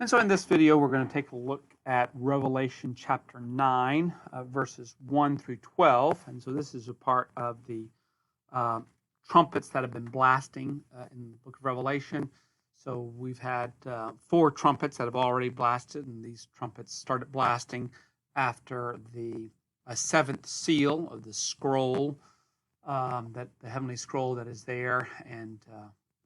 And so in this video, we're going to take a look at Revelation chapter 9, verses 1 through 12. And so this is a part of the uh, trumpets that have been blasting in the book of Revelation. So we've had 4 trumpets that have already blasted, and these trumpets started blasting after the 7th seal of the scroll, that the heavenly scroll that is there. And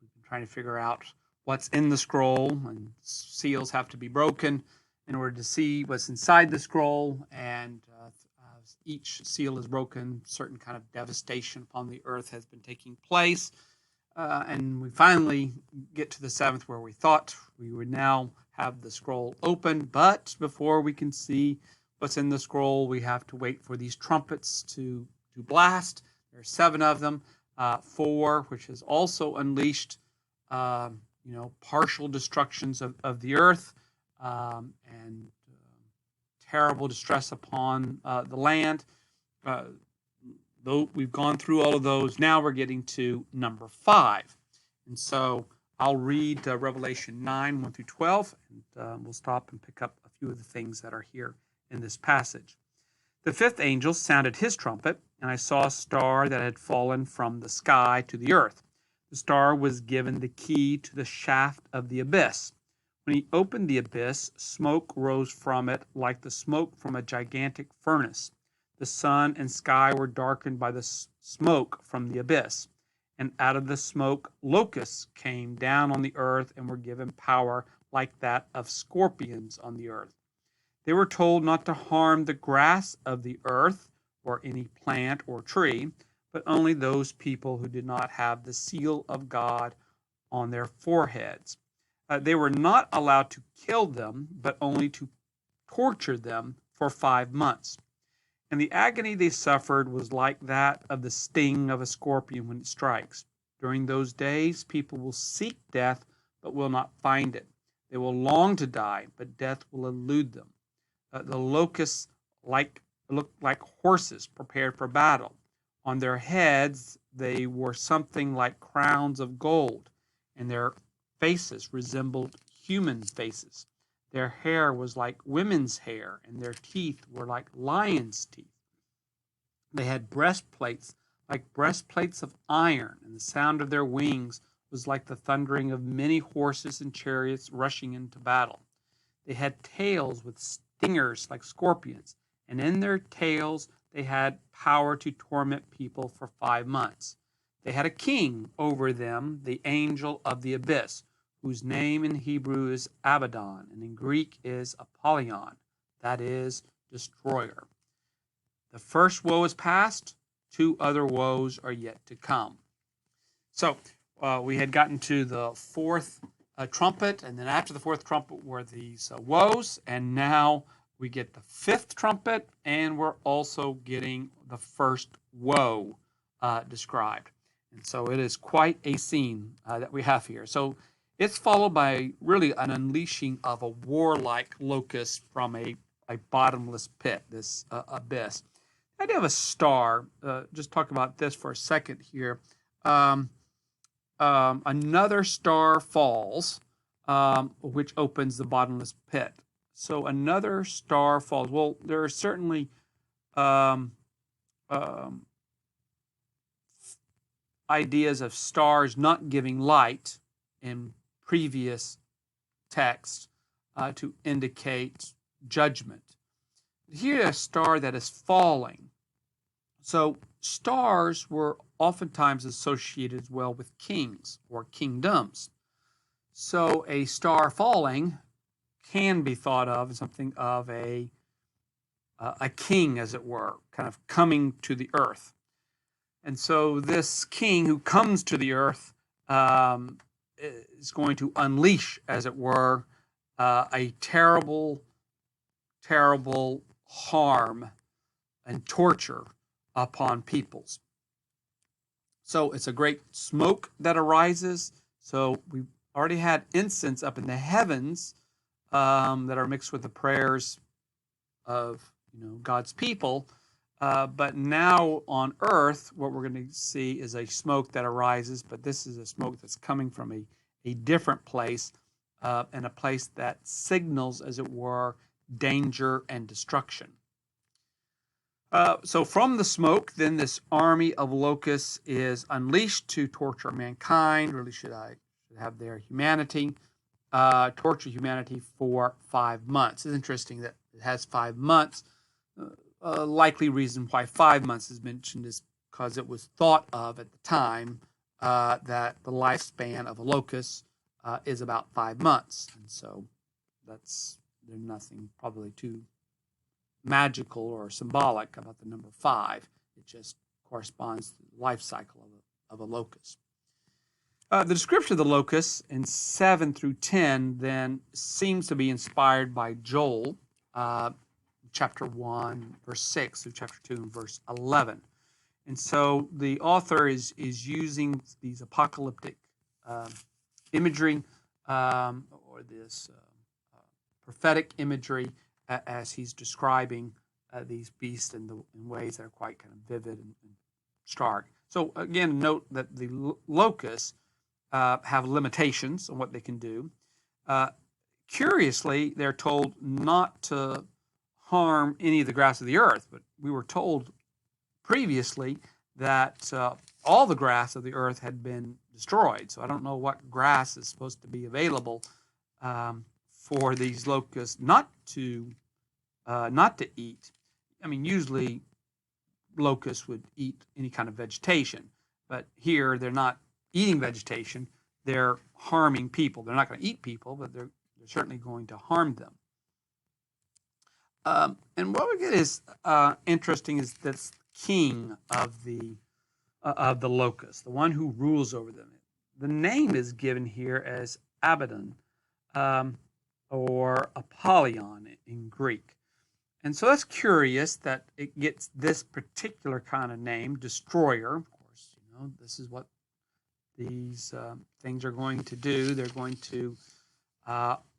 we've been trying to figure out what's in the scroll, and seals have to be broken in order to see what's inside the scroll. And as each seal is broken, certain kind of devastation upon the earth has been taking place. And we finally get to the 7th, where we thought we would now have the scroll open. But before we can see what's in the scroll, we have to wait for these trumpets to blast. There are 7 of them, 4 which has also unleashed partial destructions of the earth, and terrible distress upon the land. Though we've gone through all of those, now we're getting to number 5. And so I'll read Revelation 9, 1 through 12, and we'll stop and pick up a few of the things that are here in this passage. The 5th angel sounded his trumpet, and I saw a star that had fallen from the sky to the earth. The star was given the key to the shaft of the abyss. When he opened the abyss, smoke rose from it like the smoke from a gigantic furnace. The sun and sky were darkened by the smoke from the abyss. And out of the smoke, locusts came down on the earth and were given power like that of scorpions on the earth. They were told not to harm the grass of the earth or any plant or tree, but only those people who did not have the seal of God on their foreheads. They were not allowed to kill them, but only to torture them for 5 months. And the agony they suffered was like that of the sting of a scorpion when it strikes. During those days, people will seek death, but will not find it. They will long to die, but death will elude them. The locusts looked like horses prepared for battle. On their heads they wore something like crowns of gold, and their faces resembled human faces. Their hair was like women's hair, and their teeth were like lions' teeth. They had breastplates like breastplates of iron, and the sound of their wings was like the thundering of many horses and chariots rushing into battle. They had tails with stingers like scorpions, and in their tails they had power to torment people for 5 months. They had a king over them, the angel of the abyss, whose name in Hebrew is Abaddon, and in Greek is Apollyon, that is, destroyer. The first woe is past, 2 other woes are yet to come. So we had gotten to the 4th trumpet, and then after the 4th trumpet were these woes, and now we get the 5th trumpet, and we're also getting the first woe described. And so it is quite a scene that we have here. So it's followed by really an unleashing of a warlike locust from a bottomless pit, this abyss. The idea of a star, just talk about this for a second here. Another star falls, which opens the bottomless pit. So another star falls. Well, there are certainly ideas of stars not giving light in previous texts to indicate judgment. Here, a star that is falling. So stars were oftentimes associated as well with kings or kingdoms. So a star falling can be thought of as something of a king, as it were, kind of coming to the earth. And so this king who comes to the earth is going to unleash, as it were, a terrible, terrible harm and torture upon peoples. So it's a great smoke that arises. So we've already had incense up in the heavens that are mixed with the prayers of God's people. But now on earth, what we're going to see is a smoke that arises, but this is a smoke that's coming from a different place, and a place that signals, as it were, danger and destruction. So from the smoke, then this army of locusts is unleashed to torture mankind. Really, should have their humanity, torture humanity for 5 months. It's interesting that it has 5 months. Likely reason why 5 months is mentioned is because it was thought of at the time that the lifespan of a locust is about 5 months, and so there's nothing probably too magical or symbolic about the number 5. It just corresponds to the life cycle of a locust. The description of the locusts in 7 through 10 then seems to be inspired by Joel, chapter 1, verse 6 through chapter 2 and verse 11. And so the author is using these apocalyptic imagery or this prophetic imagery as he's describing these beasts in ways that are quite kind of vivid and stark. So again, note that the locusts have limitations on what they can do. Curiously, they're told not to harm any of the grass of the earth, but we were told previously that all the grass of the earth had been destroyed. So I don't know what grass is supposed to be available for these locusts not to eat. I mean, usually locusts would eat any kind of vegetation, but here they're not eating vegetation. They're harming people. They're not going to eat people, but they're certainly going to harm them. And what we get is interesting is this king of the locusts, the one who rules over them. The name is given here as Abaddon or Apollyon in Greek. And so that's curious that it gets this particular kind of name, destroyer. Of course, this is what these things are going to do. They're going to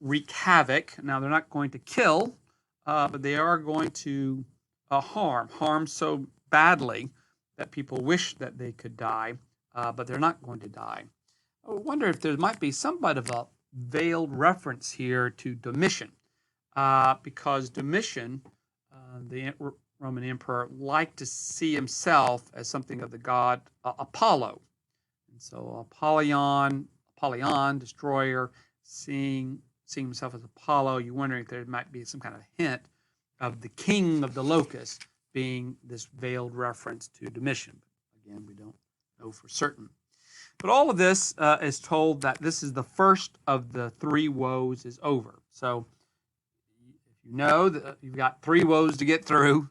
wreak havoc. Now, they're not going to kill, but they are going to harm so badly that people wish that they could die, but they're not going to die. I wonder if there might be somewhat of a veiled reference here to Domitian, because Domitian, the Roman emperor, liked to see himself as something of the god Apollo. And so Apollyon, destroyer, seeing himself as Apollo, you're wondering if there might be some kind of hint of the king of the locusts being this veiled reference to Domitian. But again, we don't know for certain. But all of this is told that this is the first of the 3 woes is over. So if you know that you've got 3 woes to get through,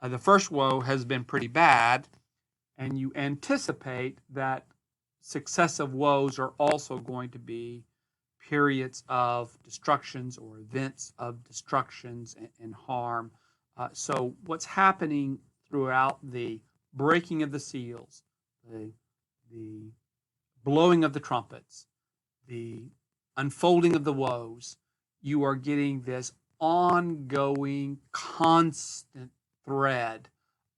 the first woe has been pretty bad, and you anticipate that successive woes are also going to be periods of destructions or events of destructions and harm. So what's happening throughout the breaking of the seals, the blowing of the trumpets, the unfolding of the woes, you are getting this ongoing, constant thread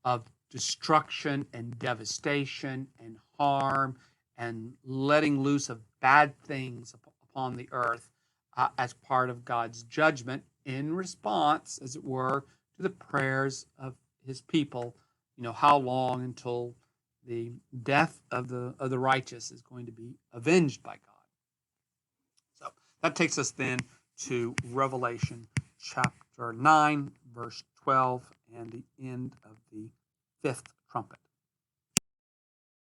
of destruction and devastation and harm and letting loose of bad things upon the earth as part of God's judgment in response, as it were, to the prayers of his people. How long until the death of the righteous is going to be avenged by God. So that takes us then to Revelation chapter 9, verse 12, and the end of the 5th